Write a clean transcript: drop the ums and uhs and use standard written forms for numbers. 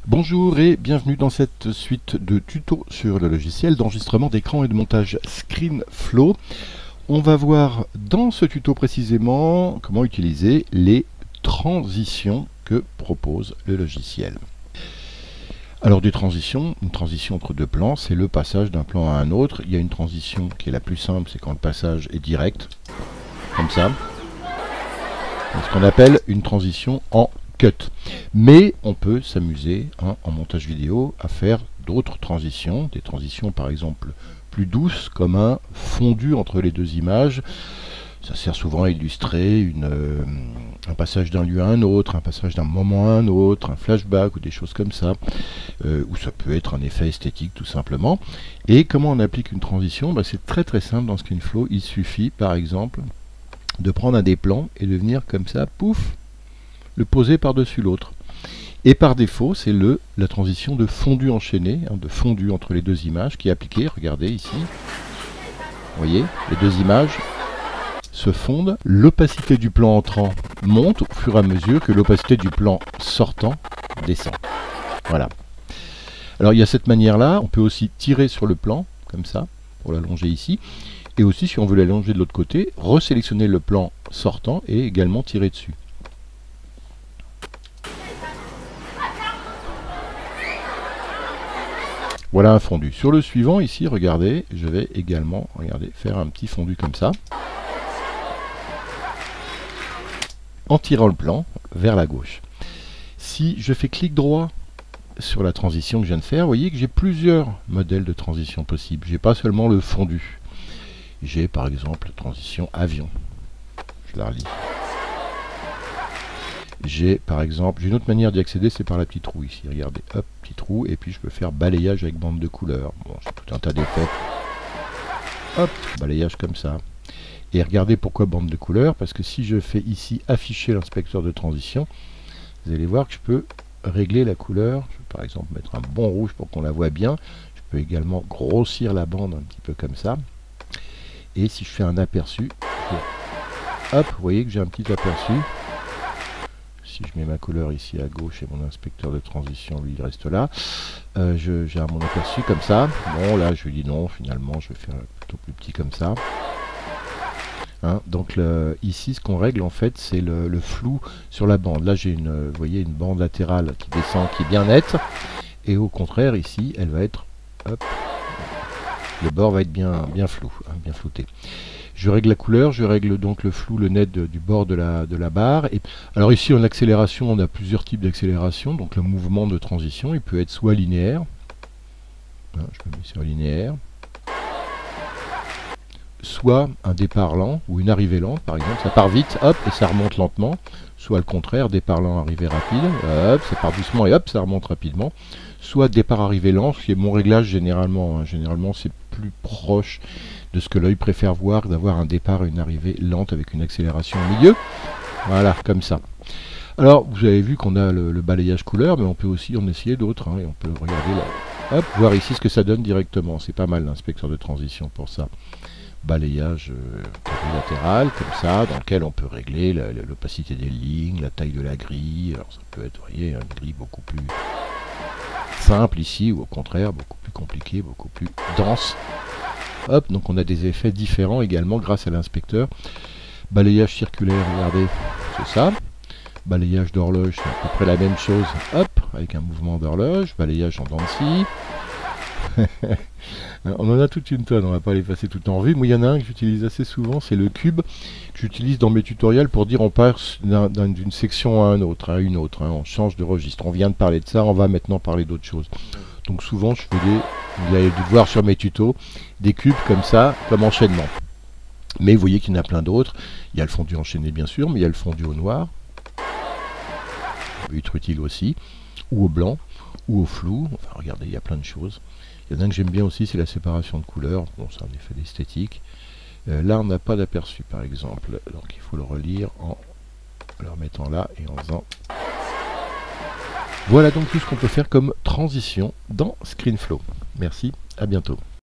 Bonjour et bienvenue dans cette suite de tutos sur le logiciel d'enregistrement d'écran et de montage ScreenFlow. On va voir dans ce tuto précisément comment utiliser les transitions que propose le logiciel. Alors des transitions, une transition entre deux plans, c'est le passage d'un plan à un autre. Il y a une transition qui est la plus simple, c'est quand le passage est direct, comme ça. C'est ce qu'on appelle une transition en cut. Mais on peut s'amuser en montage vidéo à faire d'autres transitions, des transitions par exemple plus douces, comme un fondu entre les deux images. Ça sert souvent à illustrer un passage d'un lieu à un autre, un passage d'un moment à un autre, un flashback ou des choses comme ça, ou ça peut être un effet esthétique tout simplement. Et comment on applique une transition? C'est très très simple dans ScreenFlow. Il suffit par exemple de prendre un des plans et de venir comme ça, pouf, le poser par-dessus l'autre. Et par défaut, c'est la transition de fondu enchaîné, de fondu entre les deux images qui est appliquée. Regardez ici. Vous voyez, les deux images se fondent. L'opacité du plan entrant monte au fur et à mesure que l'opacité du plan sortant descend. Voilà. Alors il y a cette manière-là. On peut aussi tirer sur le plan, comme ça, pour l'allonger ici. Et aussi, si on veut l'allonger de l'autre côté, resélectionner le plan sortant et également tirer dessus. Voilà un fondu. Sur le suivant, ici, regardez, je vais également faire un petit fondu comme ça. En tirant le plan vers la gauche. Si je fais clic droit sur la transition que je viens de faire, vous voyez que j'ai plusieurs modèles de transition possibles. Je n'ai pas seulement le fondu. J'ai par exemple la transition avion. Je la relis. J'ai par exemple, j'ai une autre manière d'y accéder, c'est par la petite roue ici. Regardez, hop, petite roue, et puis je peux faire balayage avec bande de couleurs. Bon, j'ai tout un tas d'effets. Hop, balayage comme ça. Et regardez pourquoi bande de couleurs, parce que si je fais ici afficher l'inspecteur de transition, vous allez voir que je peux régler la couleur. Je peux par exemple mettre un bon rouge pour qu'on la voit bien. Je peux également grossir la bande un petit peu comme ça. Et si je fais un aperçu, hop, vous voyez que j'ai un petit aperçu. Si je mets ma couleur ici à gauche et mon inspecteur de transition, lui, il reste là. J'ai mon aperçu comme ça. Bon, là, je lui dis non, finalement, je vais faire plutôt plus petit comme ça. Donc ici, ce qu'on règle, en fait, c'est le flou sur la bande. Là, j'ai vous voyez, une bande latérale qui descend, qui est bien nette. Et au contraire, ici, elle va être... Hop, le bord va être bien flou, bien flouté. Je règle la couleur, je règle donc le flou, le net du bord de la barre. Et alors ici en accélération, on a plusieurs types d'accélération. Donc le mouvement de transition, il peut être soit linéaire. Je me mets sur linéaire. Soit un départ lent ou une arrivée lente, par exemple. Ça part vite, hop, et ça remonte lentement. Soit le contraire, départ lent, arrivée rapide. Hop, ça part doucement et hop, ça remonte rapidement. Soit départ, arrivée lent, ce qui est mon réglage généralement. Généralement, c'est plus proche de ce que l'œil préfère voir, d'avoir un départ et une arrivée lente avec une accélération au milieu. Voilà, comme ça. Alors, vous avez vu qu'on a le balayage couleur, mais on peut aussi en essayer d'autres. Et on peut regarder là, hop, voir ici ce que ça donne directement. C'est pas mal l'inspecteur de transition pour ça. Balayage latéral, comme ça, dans lequel on peut régler l'opacité des lignes, la taille de la grille. Alors ça peut être, vous voyez, une grille beaucoup plus simple ici, ou au contraire, beaucoup plus compliquée, beaucoup plus dense. Hop, donc on a des effets différents également grâce à l'inspecteur. Balayage circulaire, regardez, c'est ça. Balayage d'horloge, c'est à peu près la même chose, hop, avec un mouvement d'horloge. Balayage en dents de scie. On en a toute une tonne, on va pas les passer tout en revue. Moi, il y en a un que j'utilise assez souvent, c'est le cube, que j'utilise dans mes tutoriels pour dire on passe d'une section à une autre. On change de registre. On vient de parler de ça, on va maintenant parler d'autre chose. Donc souvent, je fais vous avez dû voir sur mes tutos, des cubes comme ça, comme enchaînement. Mais vous voyez qu'il y en a plein d'autres. Il y a le fondu enchaîné, bien sûr, mais il y a le fondu au noir. Ça peut être utile aussi. Ou au blanc, ou au flou. Enfin, regardez, il y a plein de choses. Il y en a un que j'aime bien aussi, c'est la séparation de couleurs. Bon, c'est un effet d'esthétique. Là, on n'a pas d'aperçu, par exemple. Donc, il faut le relire en le remettant là et en faisant... Voilà donc tout ce qu'on peut faire comme transition dans ScreenFlow. Merci, à bientôt.